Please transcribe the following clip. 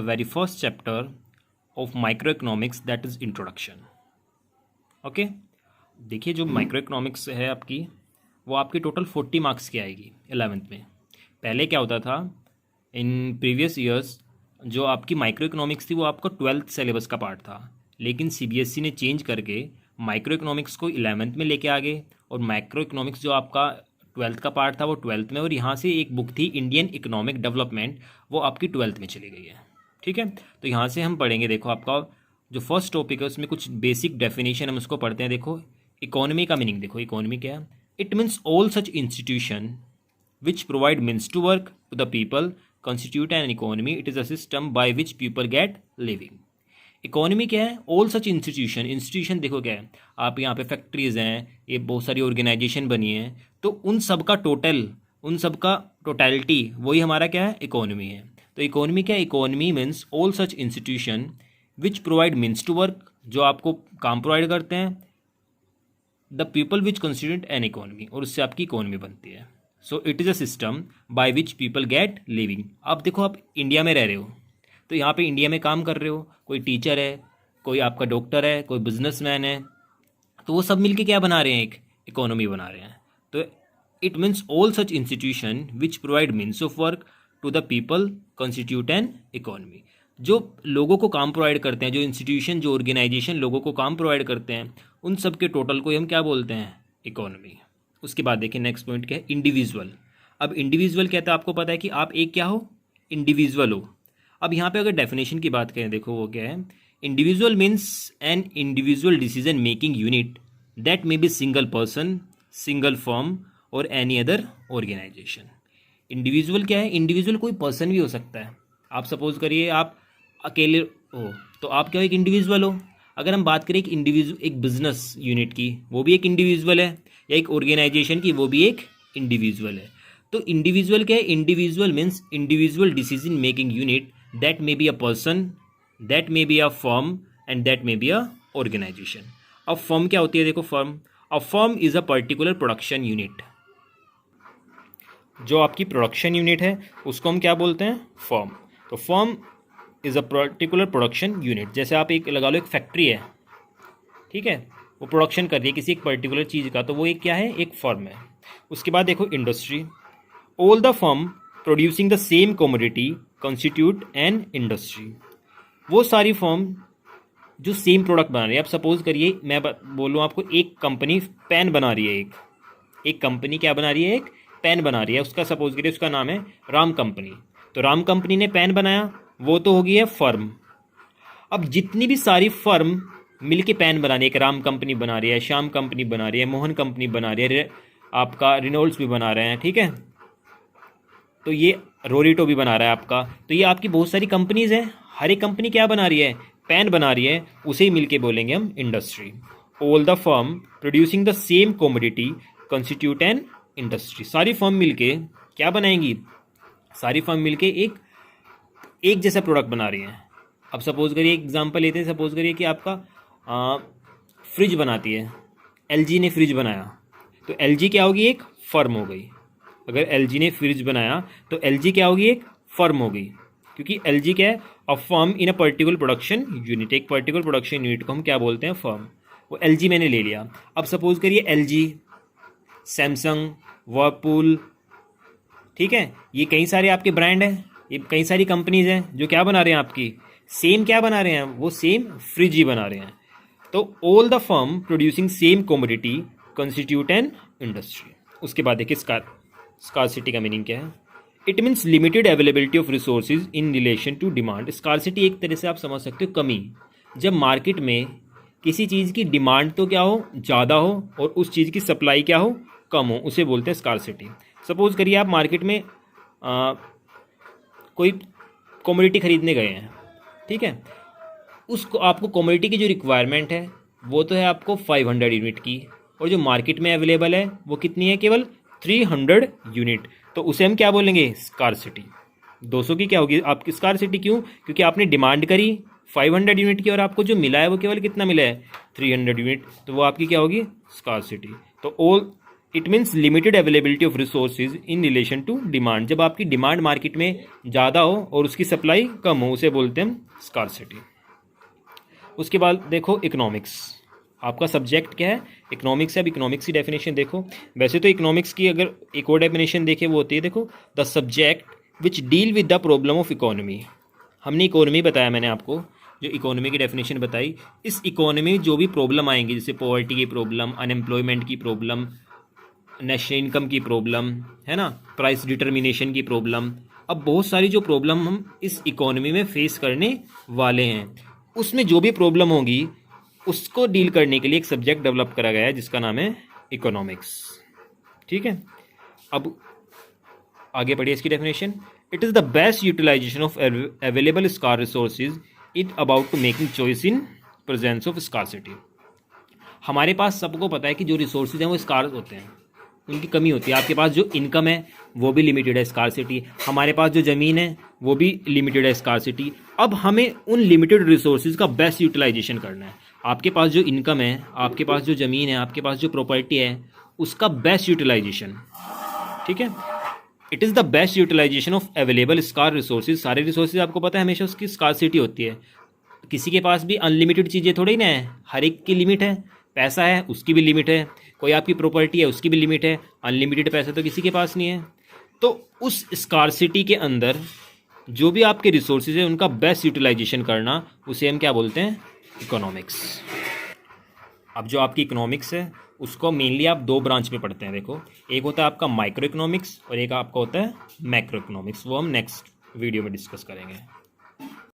very first chapter of microeconomics, that is introduction. Okay देखिए, जो micro है आपकी, वो आपकी टोटल 40 मार्क्स की आएगी 11th में। पहले क्या होता था इन प्रीवियस ईयर्स, जो आपकी माइक्रो इकोनॉमिक्स थी वो आपका 12th सिलेबस का पार्ट था, लेकिन सीबीएसई ने चेंज करके माइक्रो इकोनॉमिक्स को 11th में लेके आ गए, और माइक्रो इकोनॉमिक्स जो आपका 12th का पार्ट था वो 12th में, और यहाँ से एक बुक थी इंडियन इकोनॉमिक डेवलपमेंट, वो आपकी 12th में चली गई है। ठीक है, तो यहाँ से हम पढ़ेंगे, देखो आपका जो फर्स्ट टॉपिक है उसमें कुछ बेसिक डेफिनेशन हम उसको पढ़ते हैं। देखो इकोनॉमी का मीनिंग, देखो इकोनॉमी क्या है। It means all such institution which provide means to work to the people constitute an economy. It is a system by which people get living. Economy क्या है? All such institution. इंस्टीट्यूशन देखो क्या है, आप यहाँ पे फैक्ट्रीज हैं, ये बहुत सारी ऑर्गेनाइजेशन बनी है, तो उन सब का टोटल, उन सब का टोटलिटी वही हमारा क्या है? इकोनॉमी है। तो इकोनॉमी क्या है? Economy means all such institution which provide means to work, जो आपको काम प्रोवाइड करते हैं, the people which constitute an economy, और उससे आपकी इकोनॉमी बनती है। So it is a system by which people get living. अब देखो आप इंडिया में रह रहे हो, तो यहाँ पे इंडिया में काम कर रहे हो, कोई टीचर है, कोई आपका डॉक्टर है, कोई बिजनेसमैन है, तो वो सब मिलके क्या बना रहे हैं? एक इकोनॉमी बना रहे हैं। तो it means all such institution which provide means of work to the people constitute an economy. जो लोगों को काम प्रोवाइड करते हैं, जो इंस्टीट्यूशन, जो ऑर्गेनाइजेशन लोगों को काम प्रोवाइड करते हैं, उन सब के टोटल को हम क्या बोलते हैं? इकोनॉमी। उसके बाद देखिए नेक्स्ट पॉइंट क्या है? इंडिविजुअल। अब इंडिविजुअल कहता है, आपको पता है कि आप एक क्या हो? इंडिविजुअल हो। अब यहाँ पे अगर डेफिनेशन की बात करें, देखो वो क्या है? Individual means an individual decision making unit that may B single person, single firm और एनी अदर ऑर्गेनाइजेशन। इंडिविजुअल क्या है? इंडिविजुअल कोई पर्सन भी हो सकता है। आप सपोज करिए आप अकेले हो, तो आप क्या हो? एक इंडिविजुअल हो। अगर हम बात करें एक बिजनेस यूनिट की, वो भी एक इंडिविजुअल है, या एक ऑर्गेनाइजेशन की, वो भी एक इंडिविजुअल है। तो इंडिविजुअल क्या है? Individual means individual decision making unit that may be a person, that may be a firm and that may be a organisation. अब फर्म क्या होती है? देखो firm, a firm is a particular production unit. जो आपकी production unit है उसको हम क्या बोलते हैं? फर्म। तो firm is a particular production unit. जैसे आप एक लगा लो, एक फैक्ट्री है, ठीक है, वो प्रोडक्शन कर रही है किसी एक पर्टिकुलर चीज़ का, तो वो एक क्या है? एक फर्म है। उसके बाद देखो industry, all the firm producing the same commodity constitute an industry. वो सारी फर्म जो सेम प्रोडक्ट बना रही है। अब सपोज करिए मैं बोलूँ आपको, एक कंपनी पेन बना रही है, एक कंपनी क्या बना रही है? एक पेन बना रही है। उसका सपोज करिए उसका नाम है राम कंपनी। तो राम कंपनी ने पेन बनाया, वो तो होगी है फर्म। अब जितनी भी सारी फर्म मिलके पेन बना रही है, एक राम कंपनी बना रही है, श्याम कंपनी बना रही है, मोहन कंपनी बना रही है, आपका रिनोल्ड्स भी बना रहे हैं, ठीक है, तो ये रोरिटो भी बना रहा है आपका। तो ये आपकी बहुत सारी कंपनीज हैं, हर एक कंपनी क्या बना रही है? पेन बना रही है, उसे ही मिलके बोलेंगे हम industry. All the firm producing the same commodity constitute an industry. सारी फर्म मिलके क्या बनाएंगी? सारी फर्म मिलके एक जैसा प्रोडक्ट बना रही हैं। अब सपोज करिए एग्जांपल लेते हैं, सपोज करिए कि आपका फ्रिज बनाती है, एलजी ने फ्रिज बनाया, तो एलजी क्या होगी? एक फर्म हो गई। अगर एलजी ने फ्रिज बनाया तो एलजी क्या होगी? एक फर्म हो गई, क्योंकि एलजी क्या है? A firm in a particular production unit. एक पर्टिकुलर प्रोडक्शन यूनिट को हम क्या बोलते हैं? फर्म। वो एलजी मैंने ले लिया। अब सपोज करिए एलजी, सैमसंग, वर्लपूल, ठीक है, ये कई सारे आपके ब्रांड हैं, ये कई सारी कंपनीज हैं जो क्या बना रहे हैं? आपकी सेम क्या बना रहे हैं? वो सेम फ्रिज ही बना रहे हैं। तो all the firm producing same commodity constitute an industry. उसके बाद देखिए स्कार्सिटी का मीनिंग क्या है? It means limited availability of resources in relation to demand. Scarcity एक तरह से आप समझ सकते हो कमी। जब मार्केट में किसी चीज़ की डिमांड तो क्या हो? ज़्यादा हो, और उस चीज़ की सप्लाई क्या हो? कम हो, उसे बोलते हैं स्कार्सिटी। सपोज करिए आप मार्केट में कोई कमोडिटी खरीदने गए हैं, ठीक है, उसको आपको कमोडिटी की जो रिक्वायरमेंट है वो तो है आपको 500 यूनिट की, और जो मार्केट में अवेलेबल है वो कितनी है? केवल 300 यूनिट। तो उसे हम क्या बोलेंगे? स्कार्सिटी। 200 की क्या होगी आपकी स्कार्सिटी? क्यों? क्योंकि आपने डिमांड करी 500 यूनिट की, और आपको जो मिला है वो केवल कितना मिला है? 300 यूनिट। तो वो आपकी क्या होगी? स्कार्सिटी। तो all it means limited availability of resources in relation to demand. जब आपकी डिमांड मार्केट में ज़्यादा हो और उसकी सप्लाई कम हो, उसे बोलते हैं हम स्कार्सिटी। उसके बाद देखो इकोनॉमिक्स, आपका सब्जेक्ट क्या है, इकोनॉमिक्स है। अब इकोनॉमिक्स की डेफिनेशन देखो। वैसे तो इकोनॉमिक्स की अगर एक और डेफिनेशन देखें वो होती है, देखो, the subject which deal with the problem of economy. हमने इकोनॉमी बताया, मैंने आपको जो इकोनॉमी की डेफिनेशन बताई, इस इकोनॉमी में जो भी प्रॉब्लम आएंगी, जैसे पॉवर्टी की प्रॉब्लम, अनएम्प्लॉयमेंट की प्रॉब्लम, नेशनल इनकम की प्रॉब्लम, है ना, प्राइस डिटर्मिनेशन की प्रॉब्लम, अब बहुत सारी जो प्रॉब्लम हम इस इकोनॉमी में फेस करने वाले हैं, उसमें जो भी प्रॉब्लम होगी उसको डील करने के लिए एक सब्जेक्ट डेवलप करा गया है जिसका नाम है इकोनॉमिक्स। ठीक है, अब आगे बढ़िए इसकी definition. It is the best utilisation of available scarce resources it about to making choice in presence of scarcity. हमारे पास सबको पता है कि जो रिसोर्सेज हैं वो स्कार्स होते हैं, उनकी कमी होती है। आपके पास जो इनकम है वो भी लिमिटेड है, स्कार्सिटी। हमारे पास जो ज़मीन है वो भी लिमिटेड है, स्कार्सिटी। अब हमें उन लिमिटेड रिसोर्सेज का बेस्ट यूटिलाइजेशन करना है। आपके पास जो इनकम है, आपके पास जो ज़मीन है, आपके पास जो प्रॉपर्टी है, उसका बेस्ट यूटिलाइजेशन। ठीक है, it is the best utilisation of available scarce resources. सारे रिसोर्सेज आपको पता है हमेशा उसकी स्कार्सिटी होती है। किसी के पास भी अनलिमिटेड चीज़ें थोड़ी ना है, हर एक की लिमिट है। पैसा है उसकी भी लिमिट है, कोई आपकी प्रॉपर्टी है उसकी भी लिमिट है। अनलिमिटेड पैसा तो किसी के पास नहीं है। तो उस स्कार्सिटी के अंदर जो भी आपके रिसोर्सेज है उनका बेस्ट यूटिलाइजेशन करना, उसे हम क्या बोलते हैं, इकोनॉमिक्स। अब जो आपकी इकोनॉमिक्स है उसको मेनली आप दो ब्रांच में पढ़ते हैं। देखो, एक होता है आपका माइक्रो इकोनॉमिक्स और एक आपका होता है मैक्रो इकोनॉमिक्स। वो हम नेक्स्ट वीडियो में डिस्कस करेंगे।